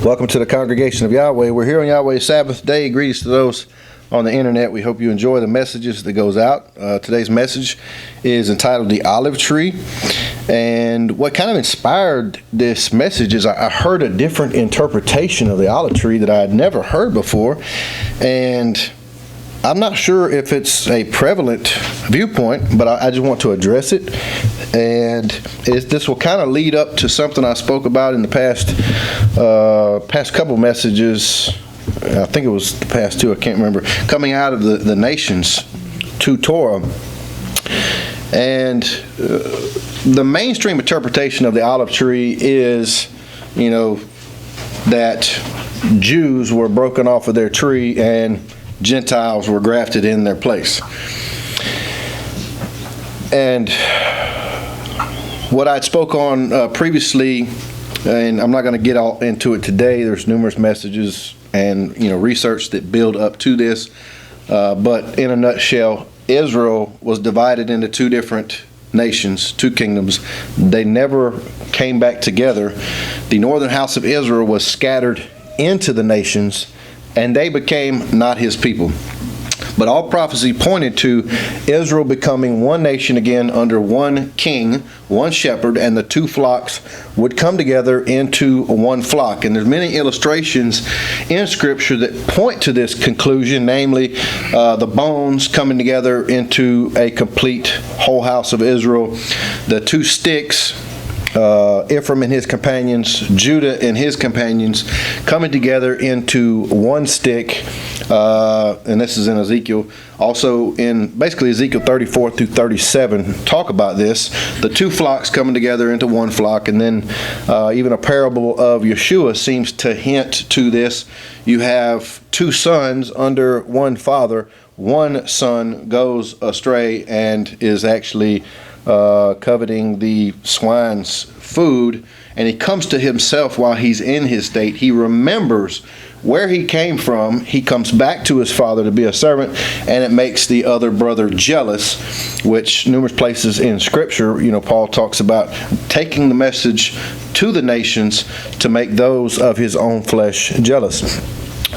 Welcome to the congregation of Yahweh. We're here on Yahweh's Sabbath day. Greetings to those on the internet. We hope you enjoy the messages that goes out. Today's message is entitled The Olive Tree. And what kind of inspired this message is I heard a different interpretation of the olive tree that I had never heard before. And I'm not sure if it's a prevalent viewpoint, but I just want to address it. And this will kind of lead up to something I spoke about in the past couple messages. I think it was the past two, I can't remember. Coming out of the nations to Torah. And the mainstream interpretation of the olive tree is, that Jews were broken off of their tree and Gentiles were grafted in their place. And what I'd spoke on previously, and I'm not going to get all into it today, there's numerous messages and research that build up to this, but in a nutshell, Israel was divided into two different nations, two kingdoms. They never came back together. The northern house of Israel was scattered into the nations, and they became not his people. But all prophecy pointed to Israel becoming one nation again under one king, one shepherd, and the two flocks would come together into one flock. And there's many illustrations in Scripture that point to this conclusion, namely the bones coming together into a complete whole house of Israel, the two sticks, Ephraim and his companions, Judah and his companions, coming together into one stick, and this is in Ezekiel. Also in basically Ezekiel 34 through 37 talk about this. The two flocks coming together into one flock, and then even a parable of Yeshua seems to hint to this. You have two sons under one father. One son goes astray and is actually coveting the swine's food, and he comes to himself while he's in his state. He remembers where he came from. He comes back to his father to be a servant, and it makes the other brother jealous, which numerous places in Scripture, Paul talks about taking the message to the nations to make those of his own flesh jealous.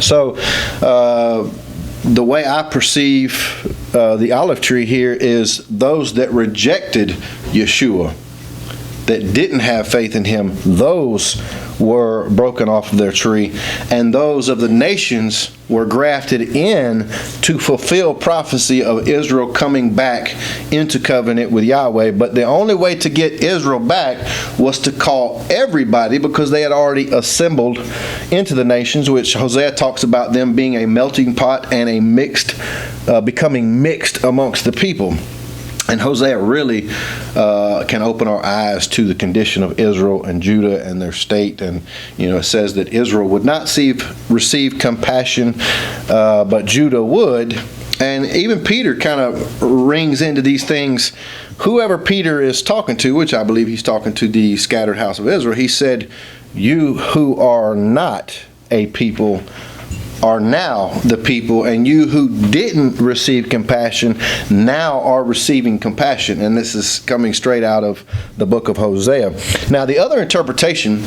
So the way I perceive the olive tree here is those that rejected Yeshua, that didn't have faith in him, those were broken off of their tree, and those of the nations were grafted in to fulfill prophecy of Israel coming back into covenant with Yahweh. But the only way to get Israel back was to call everybody, because they had already assembled into the nations, which Hosea talks about them being a melting pot and a becoming mixed amongst the people. And Hosea really can open our eyes to the condition of Israel and Judah and their state. And, it says that Israel would not receive compassion, but Judah would. And even Peter kind of rings into these things. Whoever Peter is talking to, which I believe he's talking to the scattered house of Israel, he said, "You who are not a people are now the people, and you who didn't receive compassion now are receiving compassion." And this is coming straight out of the book of Hosea. Now, the other interpretation,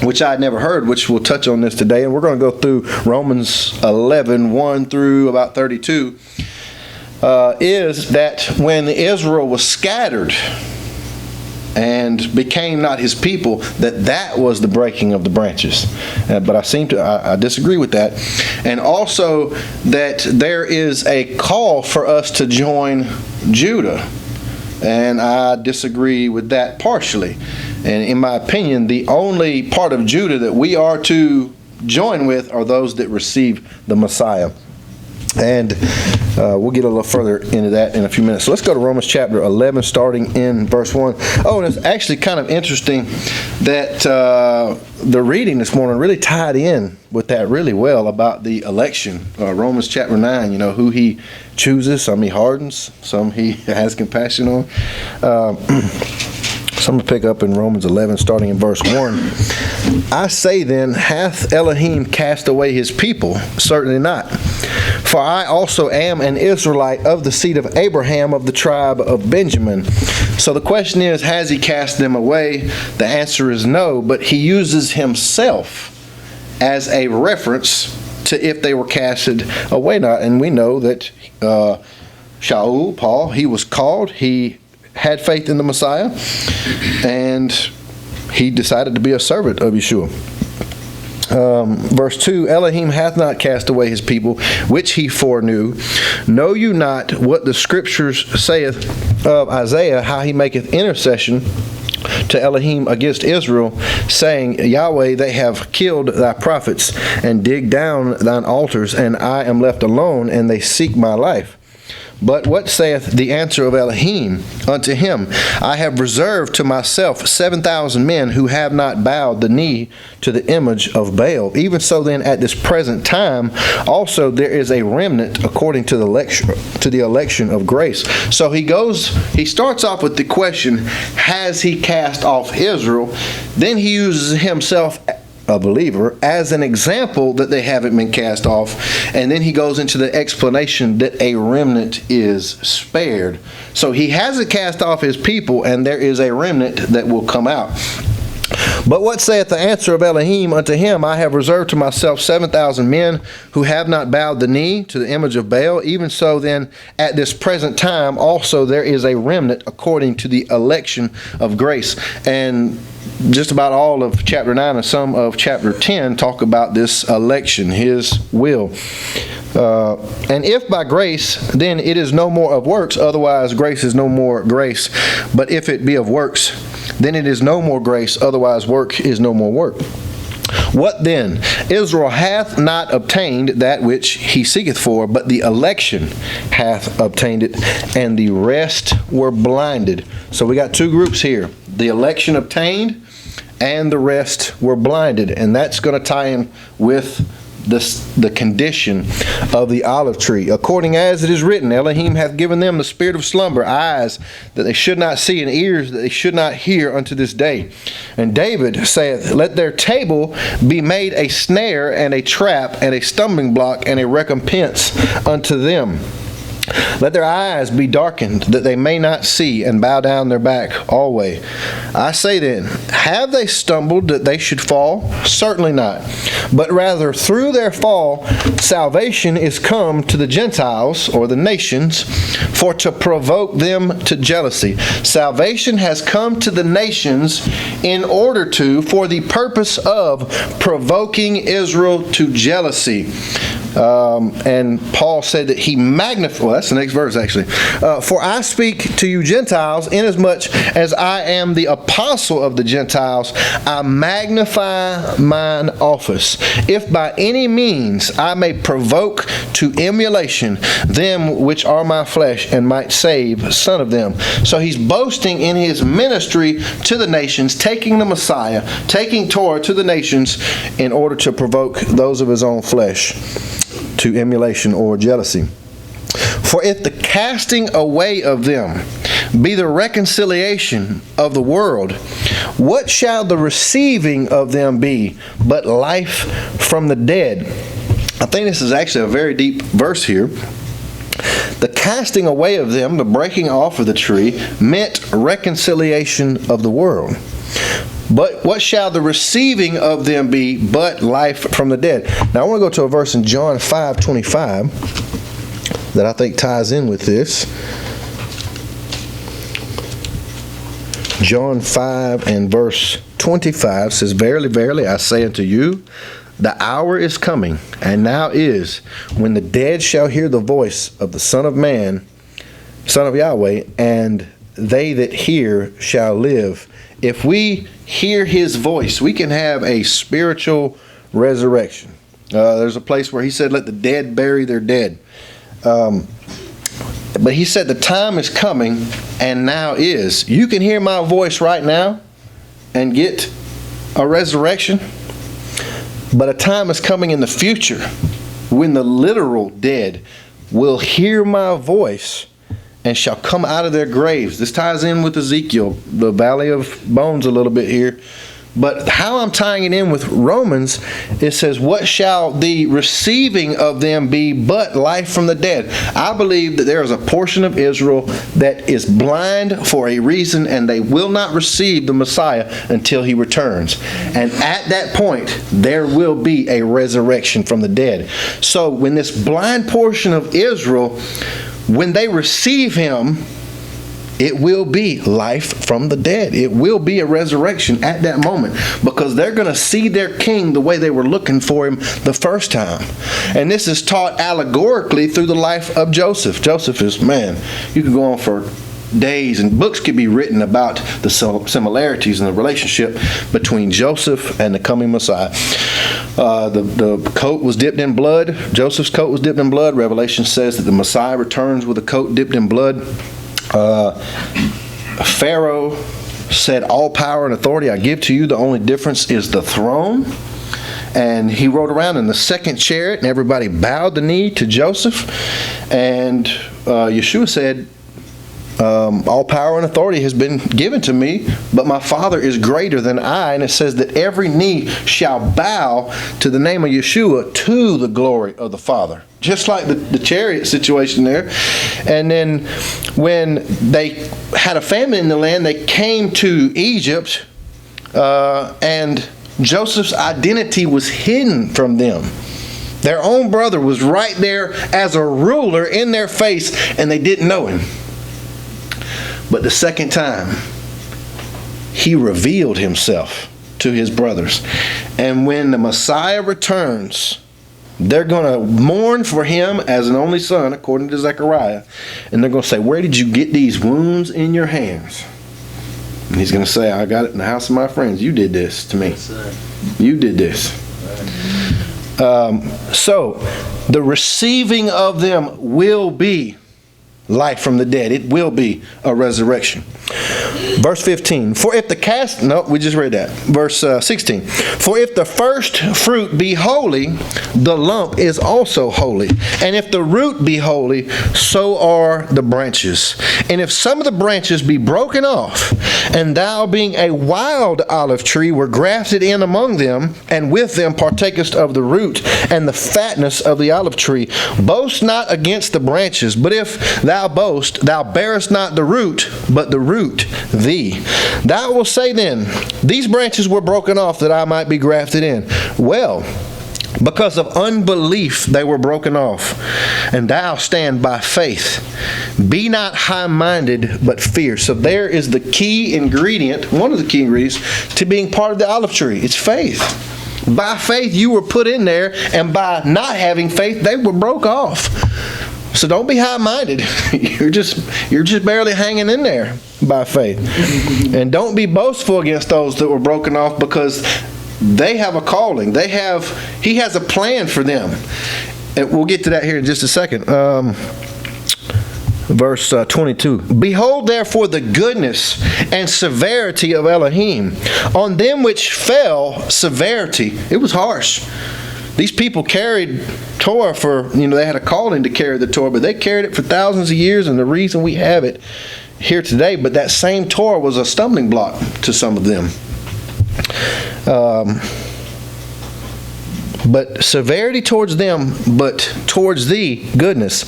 which I had never heard, which we'll touch on this today, and we're going to go through Romans 11, 1 through about 32, is that when Israel was scattered and became not his people, that was the breaking of the branches. But I disagree with that. And also that there is a call for us to join Judah. And I disagree with that partially. And in my opinion, the only part of Judah that we are to join with are those that receive the Messiah. And we'll get a little further into that in a few minutes. So let's go to Romans chapter 11, starting in verse 1. Oh, and it's actually kind of interesting that the reading this morning really tied in with that really well about the election. Romans chapter 9, who he chooses, some he hardens, some he has compassion on. So I'm going to pick up in Romans 11, starting in verse 1. I say then, hath Elohim cast away his people? Certainly not. For I also am an Israelite of the seed of Abraham, of the tribe of Benjamin. So the question is, has he cast them away? The answer is no, but he uses himself as a reference to if they were casted away not. And we know that Shaul, Paul, he was called, he had faith in the Messiah, and he decided to be a servant of Yeshua. Verse 2, Elohim hath not cast away his people, which he foreknew. Know you not what the scriptures saith of Isaiah, how he maketh intercession to Elohim against Israel, saying, Yahweh, they have killed thy prophets, and digged down thine altars, and I am left alone, and they seek my life. But what saith the answer of Elohim unto him? I have reserved to myself 7,000 men who have not bowed the knee to the image of Baal. Even so then at this present time also there is a remnant according to the election of grace. So he starts off with the question, has he cast off Israel? Then he uses himself, a believer, as an example that they haven't been cast off, and then he goes into the explanation that a remnant is spared. So he hasn't cast off his people, and there is a remnant that will come out. But what saith the answer of Elohim unto him? I have reserved to myself 7,000 men who have not bowed the knee to the image of Baal. Even so then at this present time also there is a remnant according to the election of grace. And just about all of chapter 9 and some of chapter 10 talk about this election, his will. And if by grace, then it is no more of works, otherwise grace is no more grace. But if it be of works, then it is no more grace, otherwise work is no more work. What then? Israel hath not obtained that which he seeketh for, but the election hath obtained it, and the rest were blinded. So we got two groups here. The election obtained, and the rest were blinded. And that's going to tie in with the condition of the olive tree. According as it is written, Elohim hath given them the spirit of slumber, eyes that they should not see, and ears that they should not hear unto this day. And David saith, let their table be made a snare and a trap and a stumbling block and a recompense unto them. Let their eyes be darkened, that they may not see, and bow down their back always. I say then, have they stumbled that they should fall? Certainly not. But rather through their fall, salvation is come to the Gentiles, or the nations, for to provoke them to jealousy. Salvation has come to the nations for the purpose of provoking Israel to jealousy. And Paul said that he magnified, well, that's the next verse actually. For I speak to you Gentiles, inasmuch as I am the apostle of the Gentiles, I magnify mine office. If by any means I may provoke to emulation them which are my flesh, and might save some of them. So he's boasting in his ministry to the nations, taking the Messiah, taking Torah to the nations in order to provoke those of his own flesh to emulation or jealousy. For if the casting away of them be the reconciliation of the world, what shall the receiving of them be but life from the dead? I think this is actually a very deep verse here. The casting away of them, the breaking off of the tree, meant reconciliation of the world. But what shall the receiving of them be but life from the dead? Now I want to go to a verse in John 5:25 that I think ties in with this. John 5 and verse 25 says, Verily, verily, I say unto you, the hour is coming, and now is, when the dead shall hear the voice of the Son of Man, Son of Yahweh, and they that hear shall live. If we hear his voice, we can have a spiritual resurrection. There's a place where he said, let the dead bury their dead. But he said the time is coming, and now is. You can hear my voice right now and get a resurrection. But a time is coming in the future when the literal dead will hear my voice and shall come out of their graves. This ties in with Ezekiel, the valley of bones a little bit here. But how I'm tying it in with Romans, it says, what shall the receiving of them be but life from the dead? I believe that there is a portion of Israel that is blind for a reason, and they will not receive the Messiah until he returns. And at that point, there will be a resurrection from the dead. So when this blind portion of Israel, when they receive him, it will be life from the dead. It will be a resurrection at that moment, because they're going to see their king the way they were looking for him the first time. And this is taught allegorically through the life of Joseph. Joseph is, man, you could go on for days, and books could be written about the similarities in the relationship between Joseph and the coming Messiah. The coat was dipped in blood. Joseph's coat was dipped in blood. Revelation says that the Messiah returns with a coat dipped in blood. Pharaoh said, all power and authority I give to you. The only difference is the throne. And he rode around in the second chariot, and everybody bowed the knee to Joseph. And Yeshua said, all power and authority has been given to me, but my Father is greater than I. And it says that every knee shall bow to the name of Yeshua, to the glory of the Father. Just like the chariot situation there. And then when they had a famine in the land, they came to Egypt, and Joseph's identity was hidden from them. Their own brother was right there as a ruler in their face, and they didn't know him. But the second time, he revealed himself to his brothers. And when the Messiah returns, they're going to mourn for him as an only son, according to Zechariah. And they're going to say, where did you get these wounds in your hands? And he's going to say, I got it in the house of my friends. You did this to me. You did this. So, the receiving of them will be life from the dead. It will be a resurrection. Verse 15. For if the cast... No, we just read that. Verse 16. For if the first fruit be holy, the lump is also holy. And if the root be holy, so are the branches. And if some of the branches be broken off, and thou being a wild olive tree were grafted in among them, and with them partakest of the root and the fatness of the olive tree, boast not against the branches, but if thou boast, thou bearest not the root, but the root thee. Thou wilt say then, these branches were broken off that I might be grafted in. Well, because of unbelief they were broken off, and thou stand by faith. Be not high-minded, but fierce. So there is the key ingredient, one of the key ingredients, to being part of the olive tree. It's faith. By faith you were put in there, and by not having faith they were broke off. So don't be high-minded. You're just barely hanging in there by faith. And don't be boastful against those that were broken off, because they have a calling. He has a plan for them. And we'll get to that here in just a second. Verse 22. Behold therefore the goodness and severity of Elohim. On them which fell, severity. It was harsh. These people carried Torah for, they had a calling to carry the Torah, but they carried it for thousands of years, and the reason we have it here today, but that same Torah was a stumbling block to some of them. But severity towards them, but towards thee, goodness,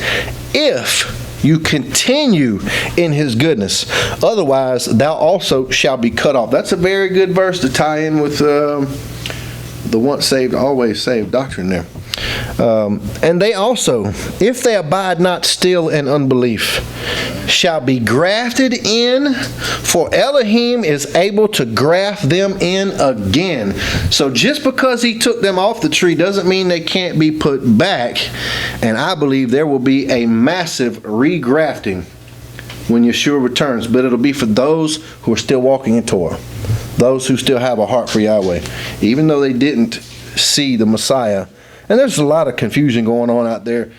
if you continue in his goodness. Otherwise, thou also shalt be cut off. That's a very good verse to tie in with the once saved, always saved doctrine there. And they also, if they abide not still in unbelief, shall be grafted in, for Elohim is able to graft them in again. So just because he took them off the tree doesn't mean they can't be put back. And I believe there will be a massive regrafting when Yeshua returns. But it'll be for those who are still walking in Torah. Those who still have a heart for Yahweh. Even though they didn't see the Messiah. And there's a lot of confusion going on out there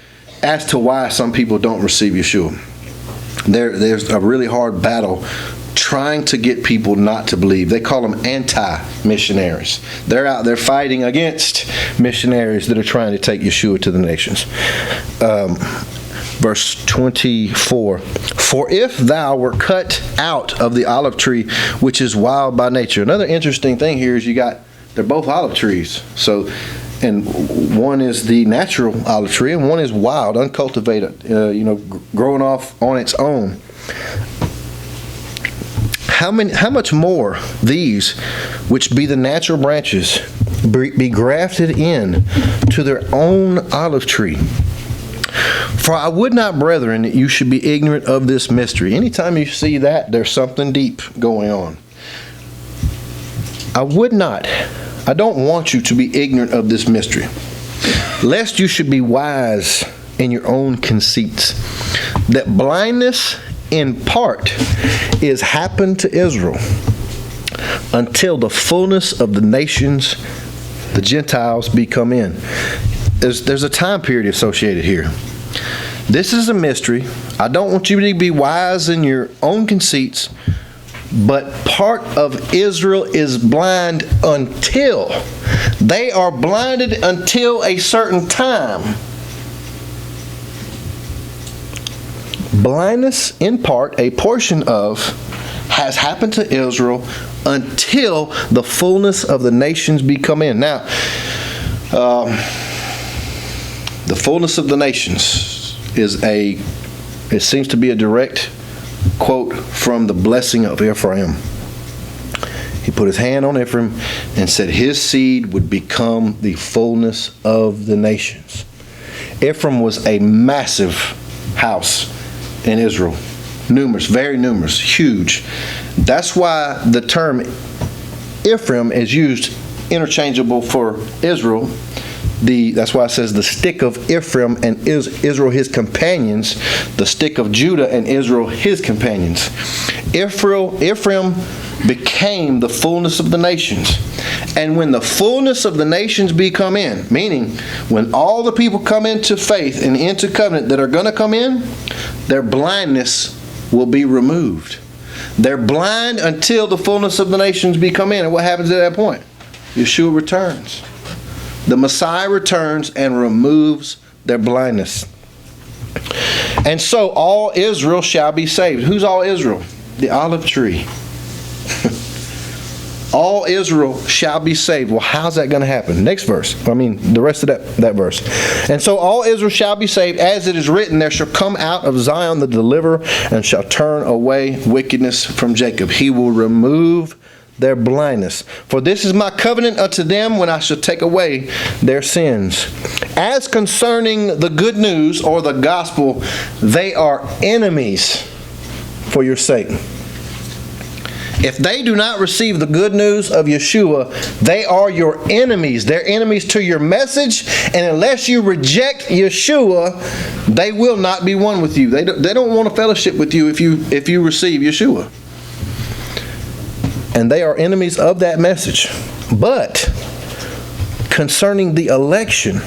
as to why some people don't receive Yeshua. There's a really hard battle trying to get people not to believe. They call them anti-missionaries. They're out there fighting against missionaries that are trying to take Yeshua to the nations. Verse 24. For if thou were cut out of the olive tree, which is wild by nature. Another interesting thing here is they're both olive trees. So, and one is the natural olive tree, and one is wild, uncultivated, growing off on its own. How much more these, which be the natural branches, be grafted in to their own olive tree? For I would not, brethren, that you should be ignorant of this mystery. Anytime you see that, there's something deep going on. I don't want you to be ignorant of this mystery, lest you should be wise in your own conceits, that blindness in part is happened to Israel until the fullness of the nations, the Gentiles, be come in. There's a time period associated here. This is a mystery. I don't want you to be wise in your own conceits, but part of Israel is blind until they are blinded until a certain time. Blindness in part, a portion of, has happened to Israel until the fullness of the nations be come in. Now, the fullness of the nations it seems to be a direct quote from the blessing of Ephraim. He put his hand on Ephraim and said his seed would become the fullness of the nations. Ephraim was a massive house in Israel. Numerous, very numerous, huge. That's why the term Ephraim is used interchangeable for Israel. That's why it says the stick of Ephraim and Israel his companions, the stick of Judah and Israel his companions. Ephraim became the fullness of the nations. And when the fullness of the nations be come in, meaning when all the people come into faith and into covenant that are going to come in, their blindness will be removed. They're blind until the fullness of the nations be come in. And what happens at that point? Yeshua returns. The Messiah returns and removes their blindness. And so all Israel shall be saved. Who's all Israel? The olive tree. All Israel shall be saved. Well, how's that going to happen? Next verse. The rest of that verse. And so all Israel shall be saved, as it is written, there shall come out of Zion the deliverer, and shall turn away wickedness from Jacob. He will remove their blindness. For this is my covenant unto them when I shall take away their sins. As concerning the good news or the gospel, they are enemies for your sake. If they do not receive the good news of Yeshua, they are your enemies. They're enemies to your message, and unless you reject Yeshua, they will not be one with you. They don't want to fellowship with you if you receive Yeshua. And they are enemies of that message. But concerning the election,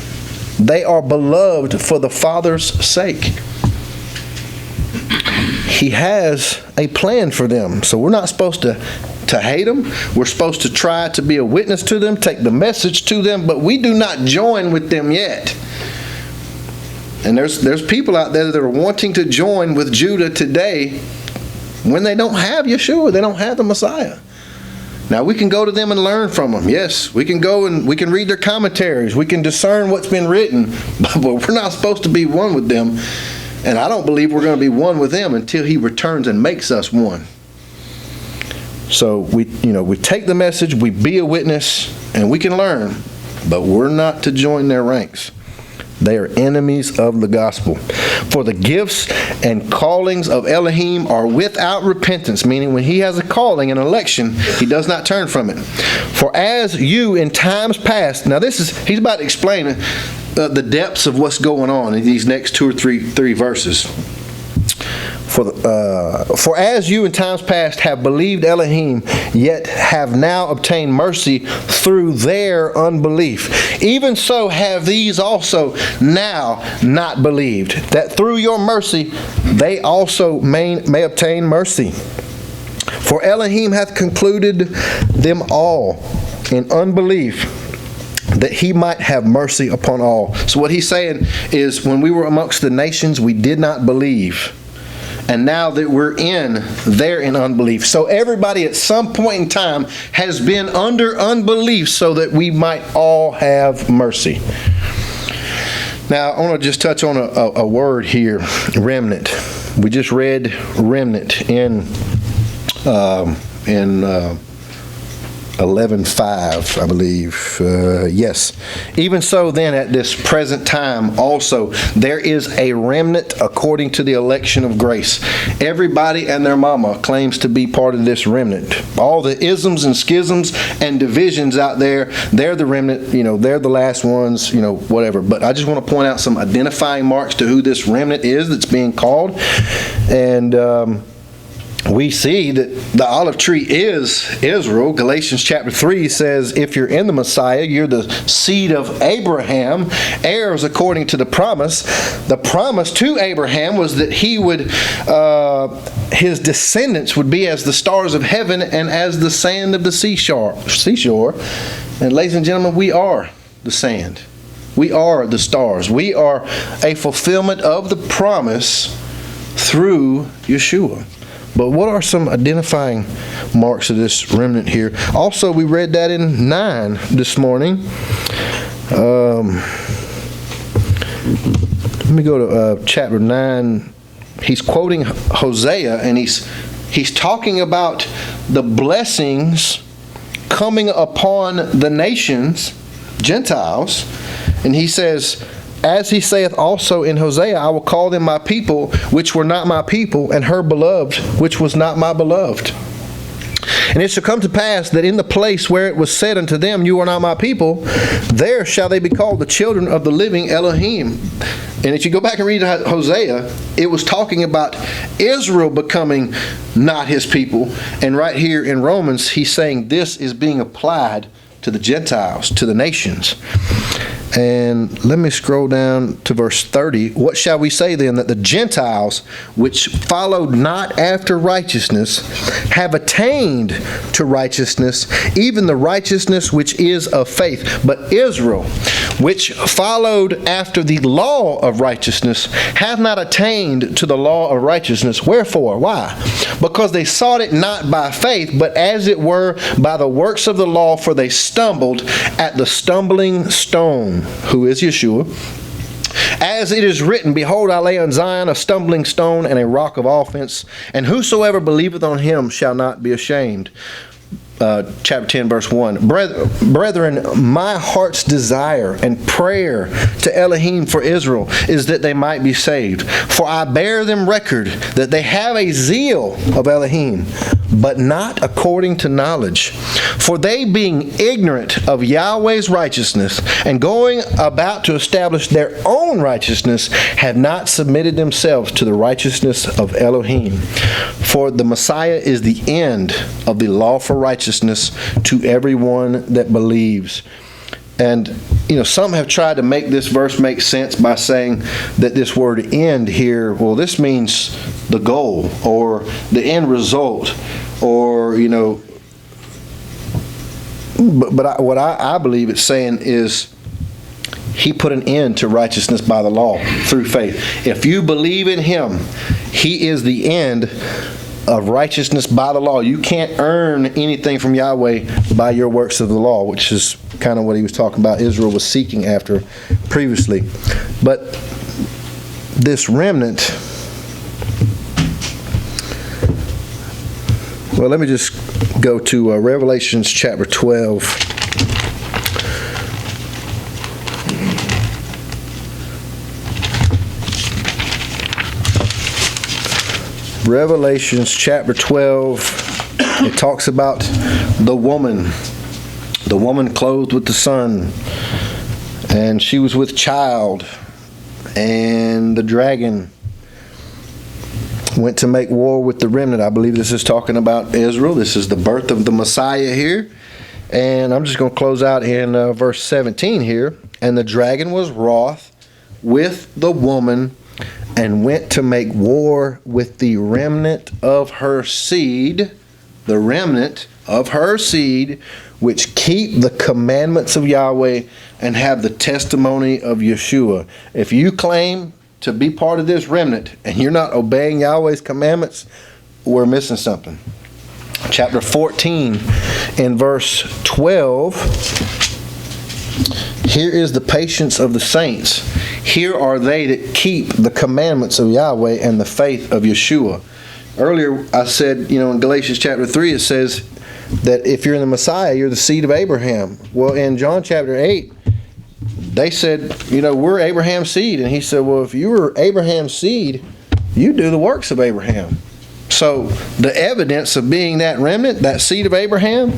they are beloved for the Father's sake. He has a plan for them. So we're not supposed to hate them. We're supposed to try to be a witness to them, take the message to them, but we do not join with them yet. And there's people out there that are wanting to join with Judah today when they don't have Yeshua. They don't have the Messiah. Now we can go to them and learn from them. Yes, we can go and we can read their commentaries. We can discern what's been written, but we're not supposed to be one with them. And I don't believe we're going to be one with them until He returns and makes us one. So we take the message, we be a witness, and we can learn, but we're not to join their ranks. They are enemies of the gospel. For the gifts and callings of Elohim are without repentance, meaning when He has a calling, an election, He does not turn from it. For as you in times past, now He's about to explain the depths of what's going on in these next two or three verses. For as you in times past have believed Elohim, yet have now obtained mercy through their unbelief, even so have these also now not believed, that through your mercy they also may obtain mercy. For Elohim hath concluded them all in unbelief, that He might have mercy upon all. So what he's saying is, when we were amongst the nations, we did not believe. and now that we're they're in unbelief. So everybody at some point in time has been under unbelief so that we might all have mercy. Now, I want to just touch on a word here, remnant. We just read remnant in 11:5, I believe. Yes. Even so, then, at this present time, also, there is a remnant according to the election of grace. Everybody and their mama claims to be part of this remnant. All the isms and schisms and divisions out there, they're the remnant, they're the last ones, whatever. But I just want to point out some identifying marks to who this remnant is that's being called. And we see that the olive tree is Israel. Galatians chapter 3 says, if you're in the Messiah, you're the seed of Abraham, heirs according to the promise. The promise to Abraham was that his descendants would be as the stars of heaven and as the sand of the seashore. And ladies and gentlemen, we are the sand. We are the stars. We are a fulfillment of the promise through Yeshua. But what are some identifying marks of this remnant here? Also, we read that in 9 this morning. Let me go to chapter 9. He's quoting Hosea, and he's talking about the blessings coming upon the nations, Gentiles. And he says, as he saith also in Hosea, I will call them my people, which were not my people, and her beloved, which was not my beloved. And it shall come to pass that in the place where it was said unto them, you are not my people, there shall they be called the children of the living Elohim. And if you go back and read Hosea, it was talking about Israel becoming not his people. And right here in Romans, he's saying this is being applied to the Gentiles, to the nations. And let me scroll down to verse 30. What shall we say then? That the Gentiles, which followed not after righteousness, have attained to righteousness, even the righteousness which is of faith. But Israel, which followed after the law of righteousness, hath not attained to the law of righteousness. Wherefore? Why? Because they sought it not by faith, but as it were by the works of the law, for they stumbled at the stumbling stone, who is Yeshua. As it is written, behold, I lay on Zion a stumbling stone and a rock of offense, and whosoever believeth on him shall not be ashamed. Chapter 10, verse 1. Brethren, my heart's desire and prayer to Elohim for Israel is that they might be saved. For I bear them record that they have a zeal of Elohim, but not according to knowledge. For they, being ignorant of Yahweh's righteousness, and going about to establish their own righteousness, have not submitted themselves to the righteousness of Elohim. For the Messiah is the end of the law for righteousness to everyone that believes. And, some have tried to make this verse make sense by saying that this word end here, well, this means the goal or the end result, or, but what I believe it's saying is he put an end to righteousness by the law through faith. If you believe in him, he is the end of righteousness by the law. You can't earn anything from Yahweh by your works of the law, which is kind of what he was talking about Israel was seeking after previously. But this remnant, well, let me just go to Revelations chapter 12. Revelations chapter 12, it talks about the woman clothed with the sun, and she was with child, and the dragon went to make war with the remnant. I believe this is talking about Israel. This is the birth of the Messiah here. And I'm just going to close out in verse 17 here. And the dragon was wroth with the woman, and went to make war with the remnant of her seed, which keep the commandments of Yahweh and have the testimony of Yeshua. If you claim to be part of this remnant and you're not obeying Yahweh's commandments, we're missing something. Chapter 14 in verse 12. Here is the patience of the saints. Here are they that keep the commandments of Yahweh and the faith of Yeshua. Earlier I said, in Galatians chapter 3 it says that if you're in the Messiah, you're the seed of Abraham. Well, in John chapter 8, they said, we're Abraham's seed. And he said, well, if you were Abraham's seed, you do the works of Abraham. So the evidence of being that remnant, that seed of Abraham,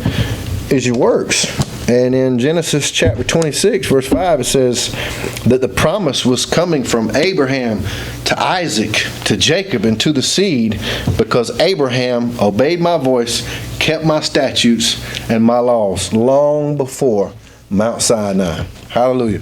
is your works. And in Genesis chapter 26, verse 5, it says that the promise was coming from Abraham to Isaac, to Jacob, and to the seed, because Abraham obeyed my voice, kept my statutes and my laws long before Mount Sinai. Hallelujah.